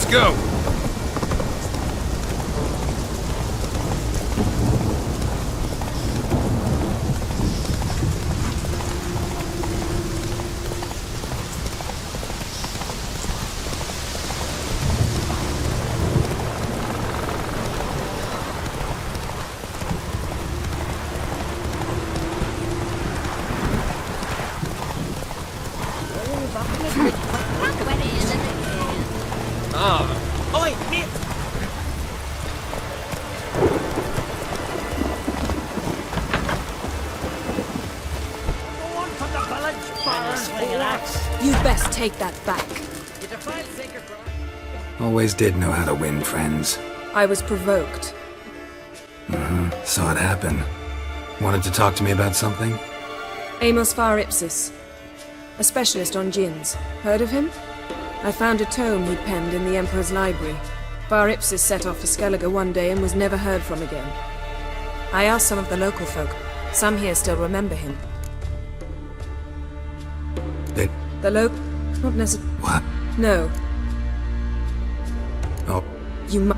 Let's go! Oi, mate! Go on from the village, Baron. You'd best take that back. Always did know how to win friends. I was provoked. Saw it happen. Wanted to talk to me about something? Amos Var Ipsis, a specialist on djinns. Heard of him? I found a tome he'd penned in the Emperor's library. Var Ipsis set off for Skellige one day and was never heard from again. I asked some of the local folk. Some here still remember him. They... The not necessarily. What? No. Oh, You mu-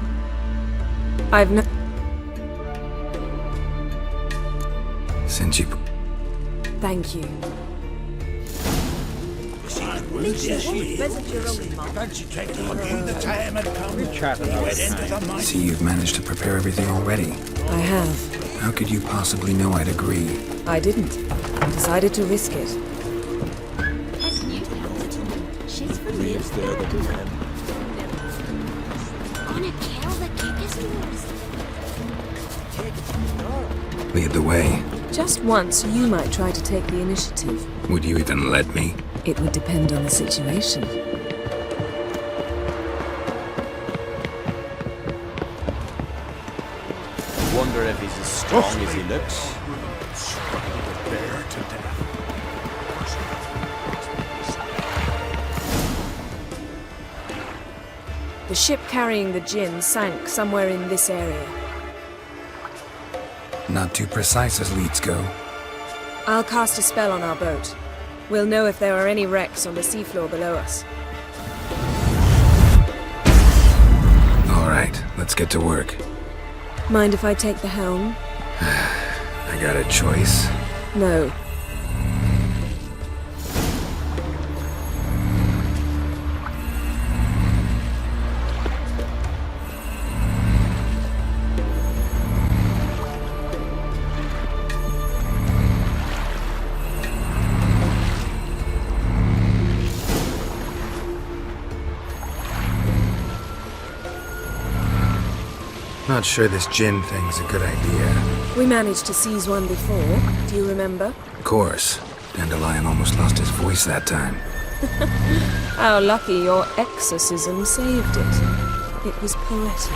I've no- since you... Thank you. See, you've managed to prepare everything already. I have. How could you possibly know I'd agree? I didn't. I decided to risk it. She's from Liv. Gonna kill the kickers. Lead the way. Just once, you might try to take the initiative. Would you even let me? It would depend on the situation. Wonder if he's as strong as he looks. The ship carrying the djinn sank somewhere in this area. Not too precise as leads go. I'll cast a spell on our boat. We'll know if there are any wrecks on the seafloor below us. All right, let's get to work. Mind if I take the helm? I got a choice. No. Not sure this djinn thing's a good idea. We managed to seize one before. Do you remember? Of course. Dandelion almost lost his voice that time. How lucky your exorcism saved it. It was poetic.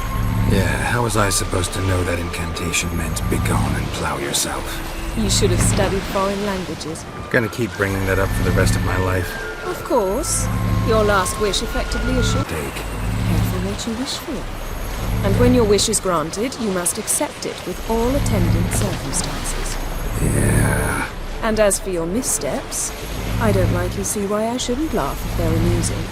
Yeah, how was I supposed to know that incantation meant begone and plow yourself? You should have studied foreign languages. Gonna keep bringing that up for the rest of my life. Of course. Your last wish effectively assured. Take. Careful what you wish for. And when your wish is granted, you must accept it with all attendant circumstances. Yeah. And as for your missteps, I don't rightly see why I shouldn't laugh if they're amusing.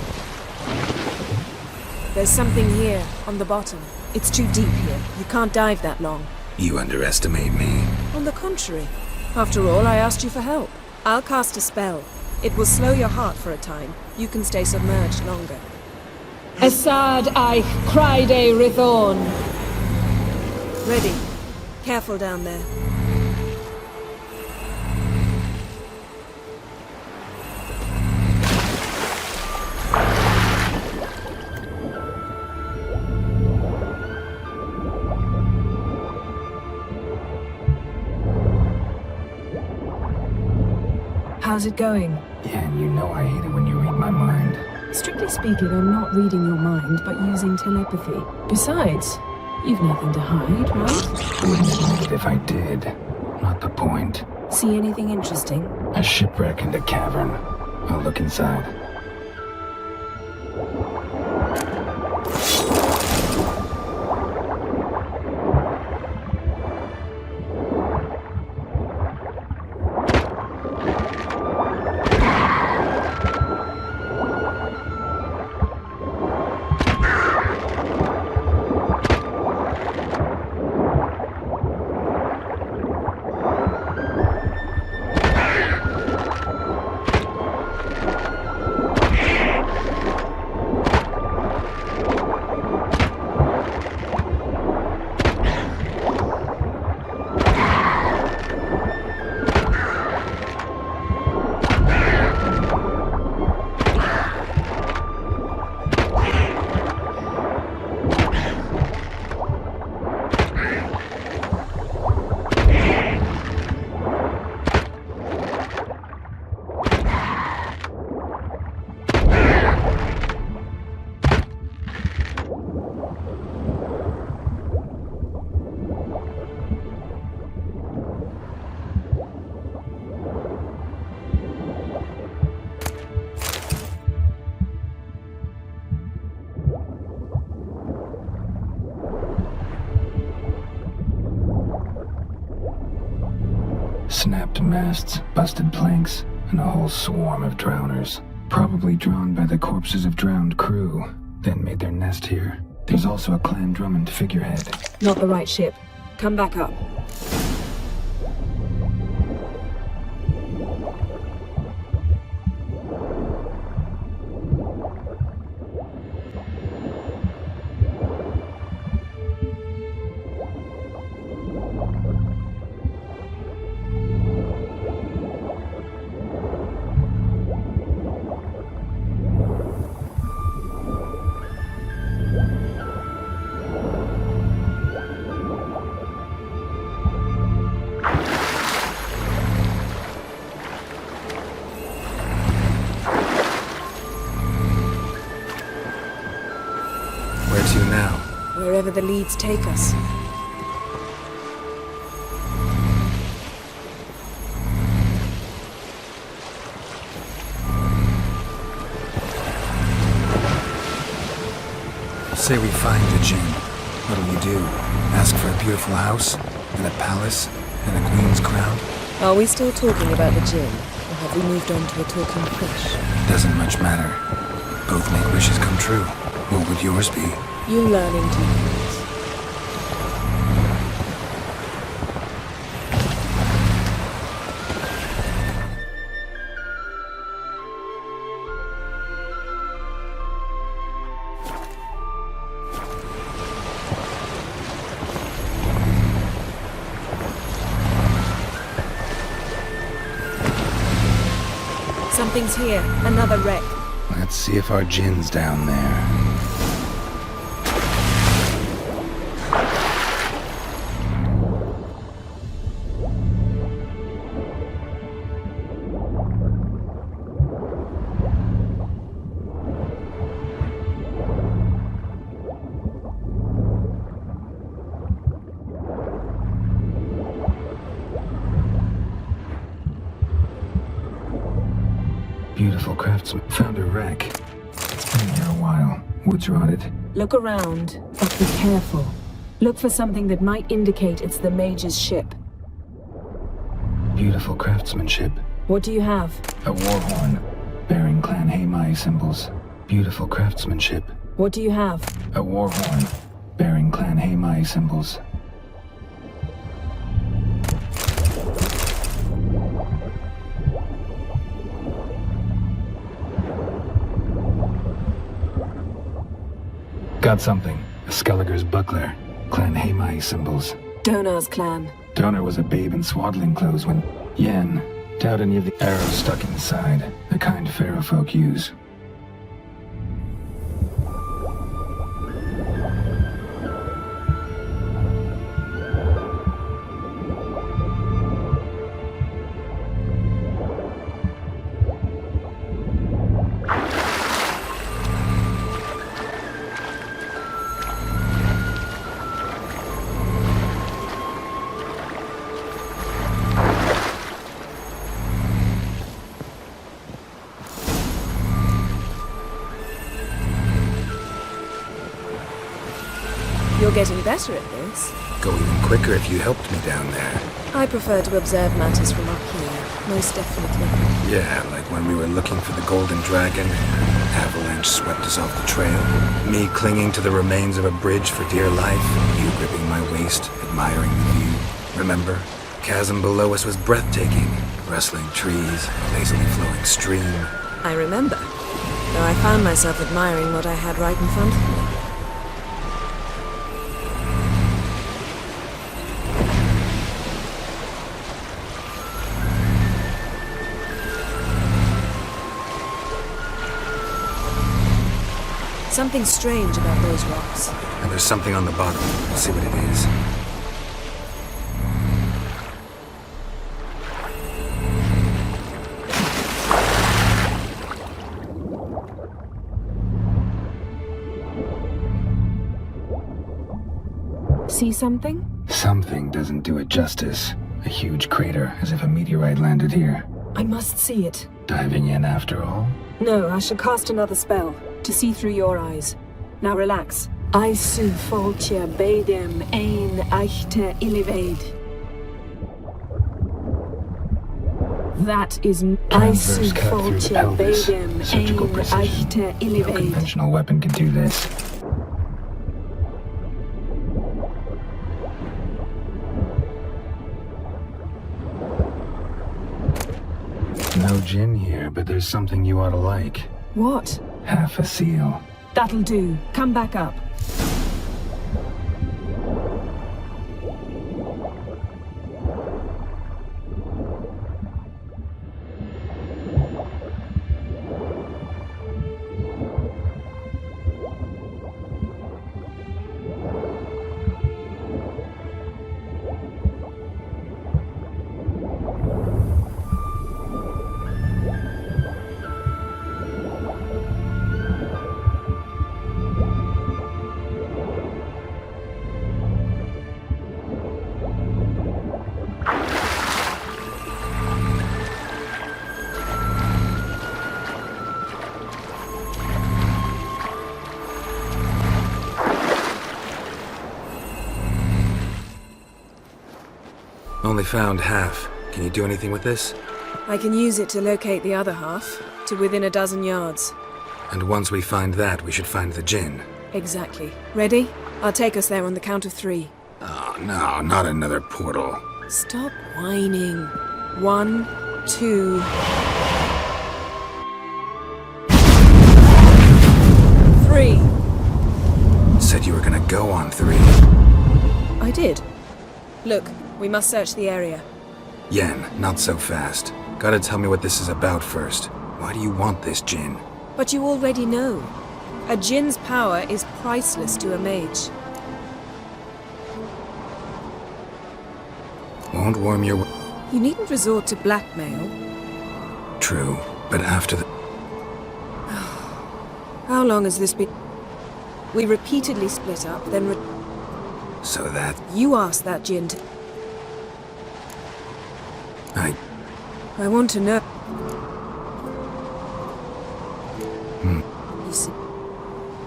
There's something here, on the bottom. It's too deep here. You can't dive that long. You underestimate me. On the contrary. After all, I asked you for help. I'll cast a spell. It will slow your heart for a time. You can stay submerged longer. Assad Eich Cryde Rithorn. Ready. Careful down there. How's it going? Yeah, and you know I hate it when you read my mind. Strictly speaking, I'm not reading your mind, but using telepathy. Besides, you've nothing to hide, right? Wouldn't admit it if I did. Not the point. See anything interesting? A shipwreck and a cavern. I'll look inside. Snapped masts, busted planks, and a whole swarm of drowners. Probably drawn by the corpses of drowned crew, then made their nest here. There's also a Clan Drummond figurehead. Not the right ship. Come back up. Where to now? Wherever the leads take us. Say we find the Jinn. What'll you do? Ask for a beautiful house? And a palace? And a queen's crown? Are we still talking about the Jinn? Or have we moved on to a talking fish? Doesn't much matter. Both make wishes come true. What would yours be? You learning to use. Something's here. Another wreck. Let's see if our Jinn's down there. Beautiful craftsman. Found a wreck. It's been here a while. Wood's rotted. Look around. But be careful. Look for something that might indicate it's the mage's ship. Beautiful craftsmanship. What do you have? A war horn, bearing Clan Haimai symbols. Beautiful craftsmanship. What do you have? A war horn, bearing Clan Haimai symbols. Got something. A Skelliger's buckler. Clan Haimai symbols. Donar's clan. Donar was a babe in swaddling clothes when Yen. Doubt any of the arrows stuck inside. The kind Pharaoh folk use. You're getting better at this. Go even quicker if you helped me down there. I prefer to observe matters from up here, most definitely. Yeah, like when we were looking for the Golden Dragon and avalanche swept us off the trail. Me clinging to the remains of a bridge for dear life. You gripping my waist, admiring the view. Remember? Chasm below us was breathtaking. Rustling trees, a lazily flowing stream. I remember. Though I found myself admiring what I had right in front of me. Something strange about those rocks. And there's something on the bottom. We'll see what it is. See something? Something doesn't do it justice. A huge crater, as if a meteorite landed here. I must see it. Diving in after all? No, I shall cast another spell to see through your eyes. Now relax. Aisu foltia bedem ein echte ilivaid. That is Transverse cut through the pelvis. Surgical precision. No elevate. conventional weapon could do this. No gin here, but there's something you ought to like. What? Half a seal. That'll do. Come back up. Only found half. Can you do anything with this? I can use it to locate the other half, to within a dozen yards. And once we find that, we should find the gin. Exactly. Ready? I'll take us there on the count of 3. Oh, no, not another portal. Stop whining. 1, 2... 3. Said you were gonna go on 3. I did. Look, we must search the area. Yen, not so fast. Gotta tell me what this is about first. Why do you want this gin? But you already know. A djinn's power is priceless to a mage. Won't warm your... You needn't resort to blackmail. True, but after the... How long has this been? We repeatedly split up, then So that... you asked that djinn to... I want to know... You see...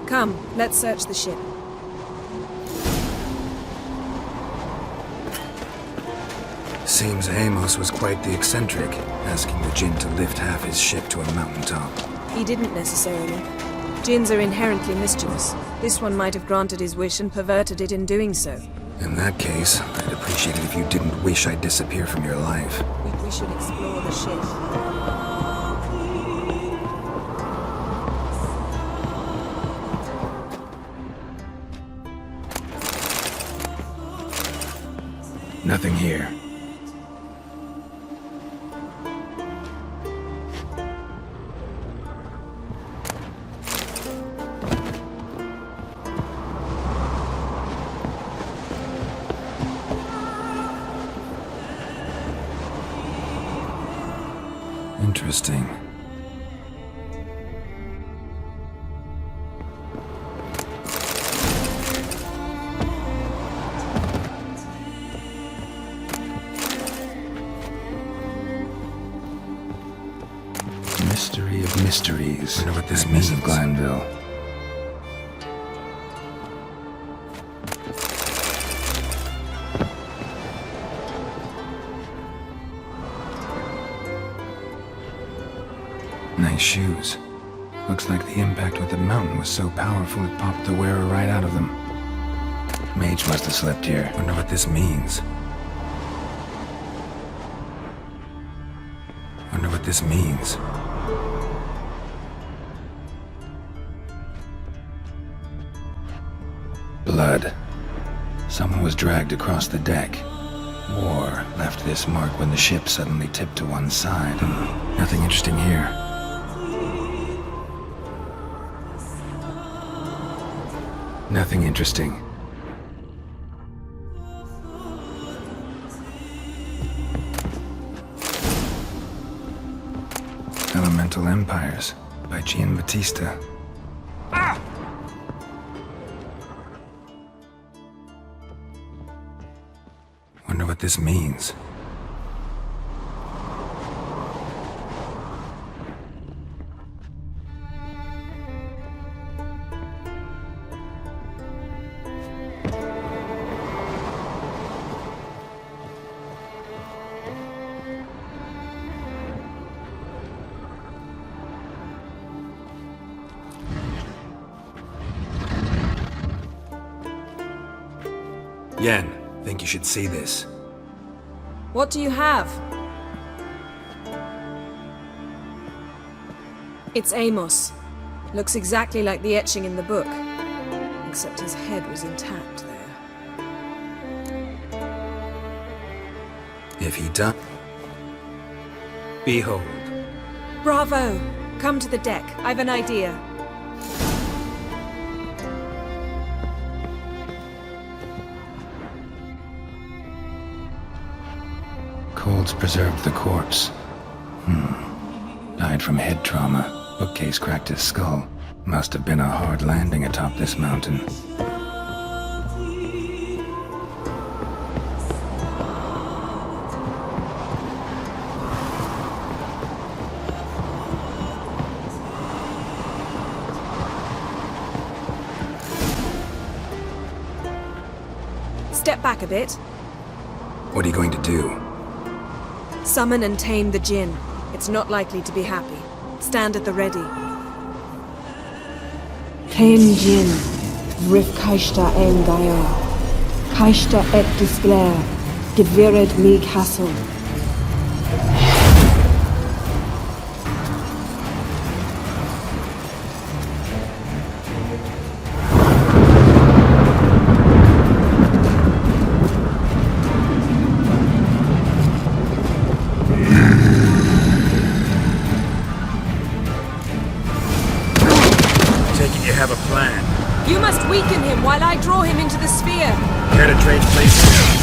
Come, let's search the ship. Seems Amos was quite the eccentric, asking the djinn to lift half his ship to a mountaintop. He didn't necessarily. Djinns are inherently mischievous. This one might have granted his wish and perverted it in doing so. In that case, I'd appreciate it if you didn't wish I'd disappear from your life. We should explore the ship. Nothing here. Interesting. Mystery of mysteries. Wonder what this means, Glanville. Nice shoes. Looks like the impact with the mountain was so powerful it popped the wearer right out of them. Mage must have slept here. Wonder what this means. Wonder what this means. Blood. Someone was dragged across the deck. War left this mark when the ship suddenly tipped to one side. Nothing interesting here. Nothing interesting. Elemental Empires by Gian Battista. Wonder what this means. Yen, think you should see this. What do you have? It's Amos. Looks exactly like the etching in the book. Except his head was intact there. If he does... Behold. Bravo! Come to the deck. I've an idea. Cold's preserved the corpse. Died from head trauma. Bookcase cracked his skull. Must have been a hard landing atop this mountain. Step back a bit. What are you going to do? Summon and tame the Jinn. It's not likely to be happy. Stand at the ready. Ken Jin, Rif Kaishta en Gaia, Kaishta et Gisbler, Gevired mi Castle. Taking you have a plan. You must weaken him while I draw him into the sphere. Care to trade places?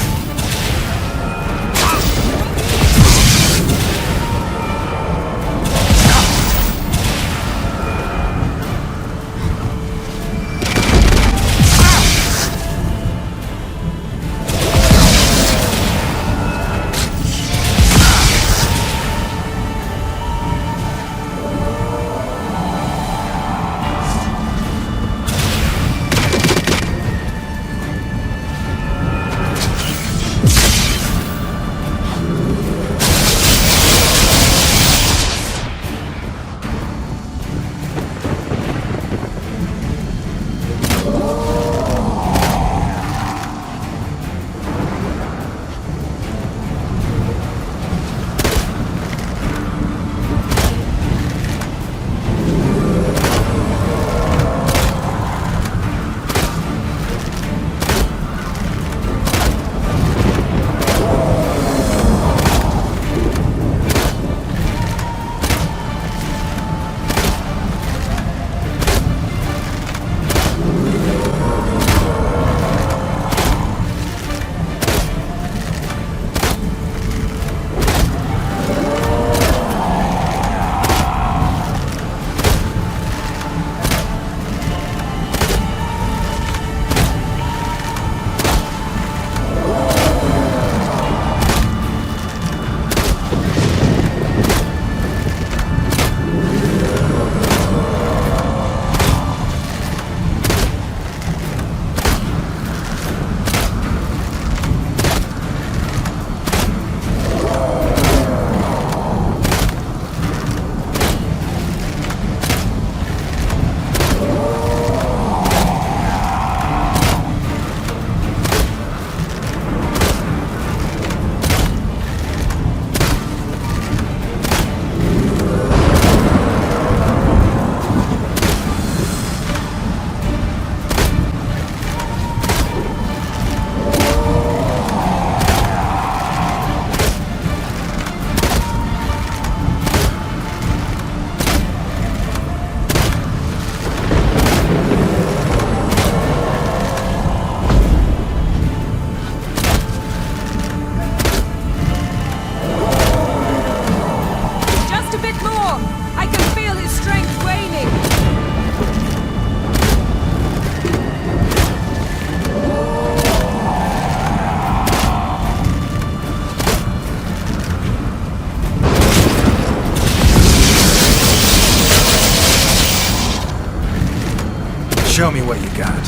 Show me what you got.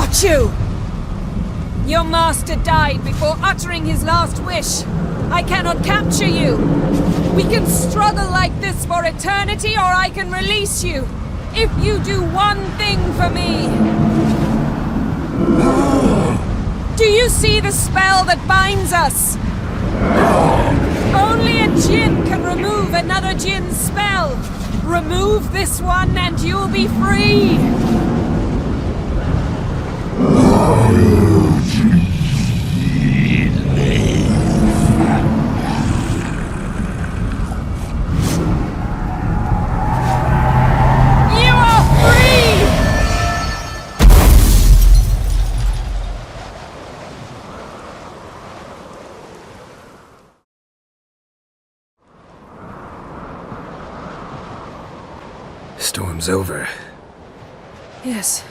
got you! Your master died before uttering his last wish. I cannot capture you. We can struggle like this for eternity, or I can release you. If you do one thing for me. Do you see the spell that binds us? Only a Jinn can remove another Jinn's spell. Remove this one and you'll be free. You are free! Storm's over. Yes.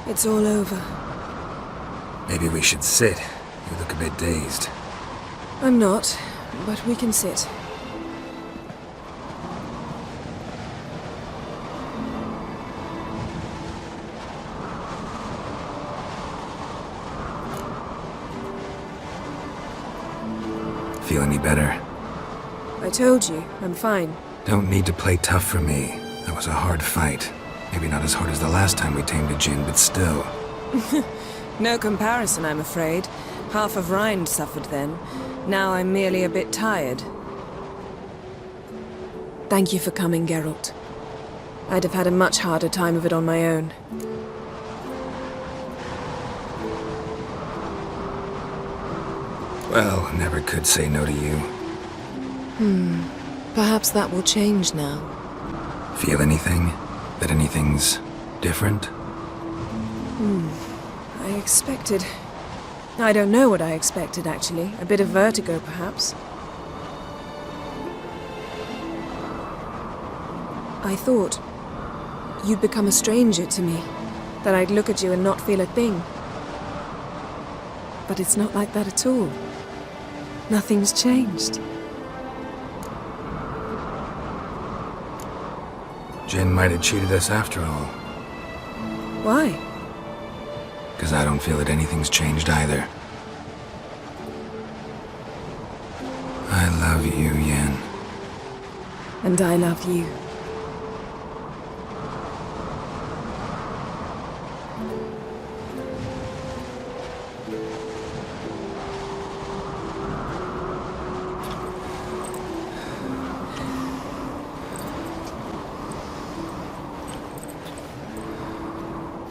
It's all over. Maybe we should sit. You look a bit dazed. I'm not, but we can sit. Feel any better? I told you, I'm fine. Don't need to play tough for me. That was a hard fight. Maybe not as hard as the last time we tamed a Jinn, but still. No comparison, I'm afraid. Half of Rind suffered then. Now I'm merely a bit tired. Thank you for coming, Geralt. I'd have had a much harder time of it on my own. Well, never could say no to you. Perhaps that will change now. Feel anything? That anything's different? I expected... I don't know what I expected, actually. A bit of vertigo, perhaps. I thought you'd become a stranger to me. That I'd look at you and not feel a thing. But it's not like that at all. Nothing's changed. Jinn might have cheated us after all. Why? Because I don't feel that anything's changed either. I love you, Yen. And I love you.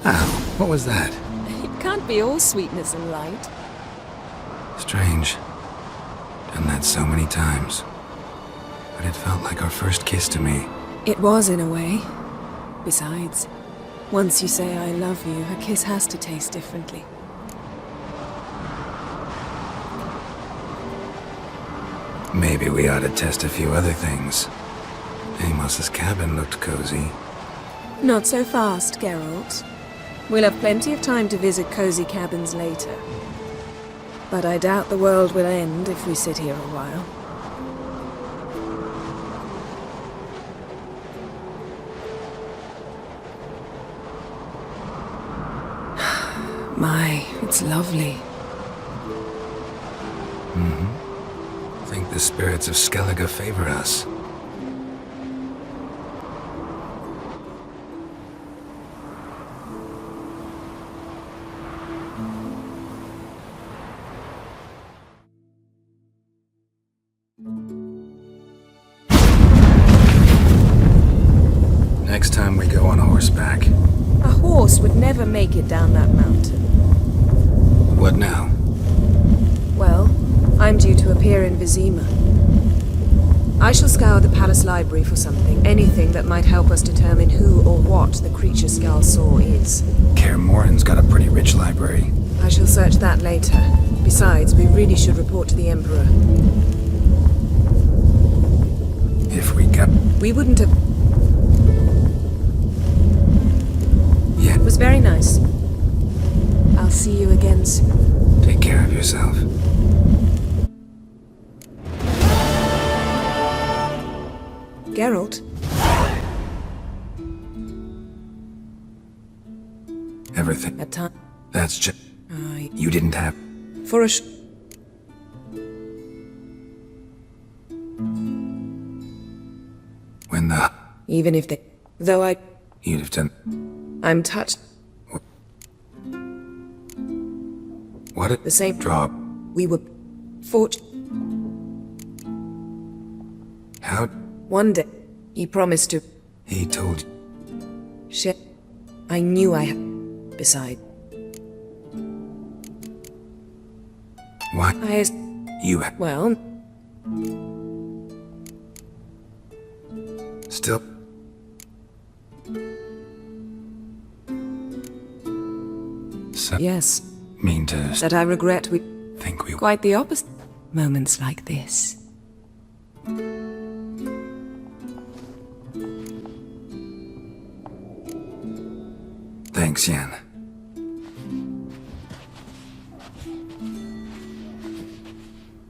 Ow, what was that? It can't be all sweetness and light. Strange. Done that so many times. But it felt like our first kiss to me. It was, in a way. Besides, once you say I love you, a kiss has to taste differently. Maybe we ought to test a few other things. Amos's cabin looked cozy. Not so fast, Geralt. We'll have plenty of time to visit cozy cabins later. But I doubt the world will end if we sit here a while. My, it's lovely. Think the spirits of Skellige favor us. Next time we go on horseback. A horse would never make it down that mountain. What now? Well, I'm due to appear in Vizima. I shall scour the palace library for something, anything that might help us determine who or what the creature Skal saw is. Kaer Morhen's got a pretty rich library. I shall search that later. Besides, we really should report to the Emperor. If we got... We wouldn't have... Yeah, It was very nice. I'll see you again soon. take care of yourself. Geralt? everything. At time, That's just... I You didn't have... for a When the... even if they, though You'd have done... I'm touched. What a... The same- Drop. We were fortunate. How... One day, he promised to He told you... share. I knew I had. Beside, Why? I You... well, Still... So... yes, Mean to... that I regret we. Think we... Quite the opposite. Moments like this. Thanks, Yan.